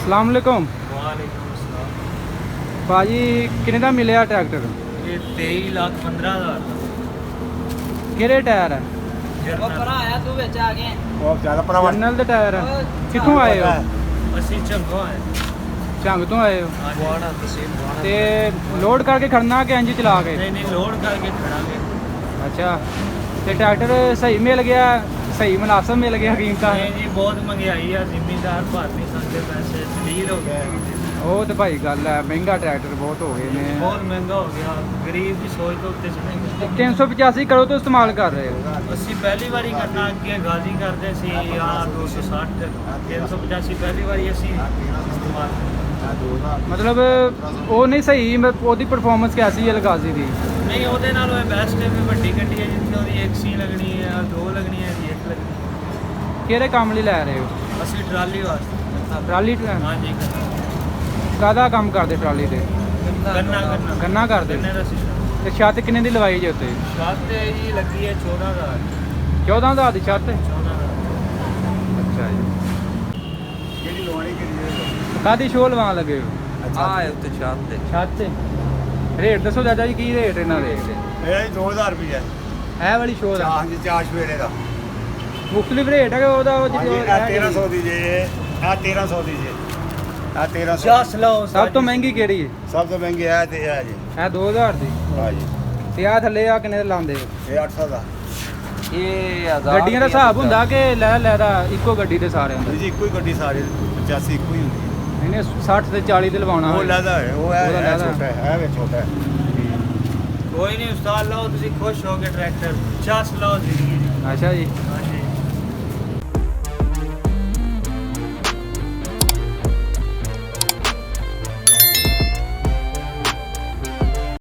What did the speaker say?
अस्सलाम वालेकुम वालेकुम अस्सलाम। भाजी किन्ने दा मिलिया ट्रैक्टर? ये 23,15,000 किहड़े टायर है? आया तू बेच आ गए ਉਹ ਜ਼ਿਆਦਾ ਭਰਾਵਾ जनरल दे टायर है। कित्थों आए हो? ਅਸੀਂ ਚੰਗੋ ਆਏ झंग तो आए हो ਬੁਆਣਾ ਤਸੀਲ ਬੁਆਣਾ ते लोड करके खड़ना कि इंज चला के? ਨਹੀਂ ਲੋਡ ਕਰਕੇ ਖੜਾਂਗੇ अच्छा ते ट्रैक्टर सही मिल गया, सही मुनासिब मिल गया कीमतां? ਨਹੀਂ ਜੀ ਬਹੁਤ ਮਹਿੰਗਾਈ ਆ ਜ਼ਿਮੀਂਦਾਰ ਭਰ ਨਹੀਂ ਸਕਦੇ ਪੈਸੇ ਢੀਲ ਹੋ ਗਿਆ ਉਹ ਤੇ ਭਾਈ ਗੱਲ ਹੈ, ਮਹਿੰਗਾ ਟਰੈਕਟਰ ਬਹੁਤ ਹੋ ਗਏ ਨੇ। ਬਹੁਤ ਮਹਿੰਗਾ ਹੋ ਗਿਆ ਗਰੀਬ ਦੀ ਸੋਚ ਤੋਂ ਉੱਤੇ ਚੜੇਗਾ 385 ਕਰੋ ਤੋਂ ਇਸਤੇਮਾਲ ਕਰ ਰਹੇ ਹੋ? ਅਸੀਂ ਪਹਿਲੀ ਵਾਰੀ ਕਰਨਾ ਅੱਗੇ ਗਾਜ਼ੀ ਕਰਦੇ ਸੀ ਆ 260 385 ਪਹਿਲੀ ਵਾਰੀ ਅਸੀਂ ਇਸਤੇਮਾਲ ਕਰਦੇ ਮਤਲਬ ਉਹ ਨਹੀਂ ਸਹੀ, ਉਹਦੀ ਪਰਫਾਰਮੈਂਸ ਕੈਸੀ ਹੈ ਲਗਾਜ਼ੀ ਦੀ? ਨਹੀਂ ਉਹਦੇ ਨਾਲ ਉਹ ਬੈਸਟ ਹੈ ਵੀ ਵੱਡੀ ਗੱਡੀ ਹੈ ਜਿੱਥੇ ਉਹਦੀ ਇੱਕ ਸੀ ਲੱਗਣੀ ਹੈ ਦੋ ਲੱਗਣੀ ਹੈ ਜੀ ਇੱਕ ਲੱਗਣੀ ਹੈ। ਕਿਹੜੇ ਕੰਮ ਲਈ ਲੈ ਰਹੇ ਹੋ? ਅਸੀਂ ਟਰਾਲੀ ਵਾਸਤੇ ਟਰਾਲੀ ਹਾਂਜੀ ਕਾਹਦਾ ਕੰਮ ਕਰਦੇ ਟਰਾਲੀ ਤੇ? ਗੰਨਾ ਗੰਨਾ ਕਰਦੇ? ਗੰਨੇ ਦਾ ਸਿਸਟਮ ਤੇ ਛੱਤ ਕਿੰਨੇ ਦੀ ਲਵਾਈ ਜੇ ਉੱਤੇ? ਛੱਤ ਤੇ ਜੀ ਲੱਗੀ ਹੈ 14,000 14,000 ਦੀ ਛੱਤ? 14,000 ਅੱਛਾ ਜੀ। ਕਿਹੜੀ ਲਵਾਣੀ ਕਿਹੜੀ ਕਾਹਦੀ ਸ਼ੋਅ ਲਵਾਉਣ ਲੱਗੇ ਹੋ? ਅੱਛਾ ਉੱਤੇ ਛੱਤ ਤੇ ਛੱਤ ਤੇ ਰੇਟ ਦੱਸੋ ਦਾਦਾ ਜੀ, ਕੀ ਰੇਟ ਇਹਨਾਂ ਦੇ? ਇਹ 2000 ਰੁਪਏ ਇਹ ਵਾਲੀ ਸ਼ੋਅ ਦਾ ਹਾਂਜੀ ਚਾਰ ਸਵੇਰੇ ਦਾ ਮੁਖਤਲਿਫ ਰੇਟ ਹੈ ਉਹਦਾ? ਉਹ ਹਾਂਜੀ ਜਿਹੜੀ ਇਹ 1300 ਦੀ ਜੇ ਇਹ 1300 ਦੀ ਜੇ ਇਹ 1300 10 ਲਓ ਸਭ ਤੋਂ ਮਹਿੰਗੀ ਕਿਹੜੀ ਹੈ? ਸਭ ਤੋਂ ਮਹਿੰਗੀ ਹੈ ਤੇ ਇਹ ਜੀ ਇਹ 2000 ਦੀ। ਹਾਂਜੀ ਤੇ ਆ ਥੱਲੇ ਆ ਕਿੰਨੇ ਦੇ ਲਾਉਂਦੇ ਹੋ? ਇਹ 800 ਦਾ ਇਹ ਗੱਡੀਆਂ ਦਾ ਹਿਸਾਬ ਹੁੰਦਾ ਕਿ ਲੈ ਦਾ ਇੱਕੋ ਗੱਡੀ ਦੇ ਸਾਰਿਆਂ ਦਾ? ਜੀ ਇੱਕੋ ਹੀ ਗੱਡੀ ਸਾਰੇ 85 ਇੱਕੋ ਹੀ ਹੁੰਦੀ ਹੈ ਇਹਨੇ 60 ਤੇ 40 ਤੇ ਲਵਾਉਣਾ ਉਹ ਹੋਵੇ। ਲੈਦਾ ਹੈ ਉਹ ਉਹਦਾ ਹੈ ਲੈਦਾ। ਛੋਟਾ ਹੈ ਇਹ ਵੀ ਛੋਟਾ ਹੈ ਕੋਈ ਨਹੀਂ ਉਸਤਾਦ ਲਓ ਤੁਸੀਂ ਖੁਸ਼ ਹੋ ਕੇ ਟਰੈਕਟਰ 50 ਲਓ ਜ਼ਿੰਦਗੀ ਦੀ ਅੱਛਾ ਜੀ।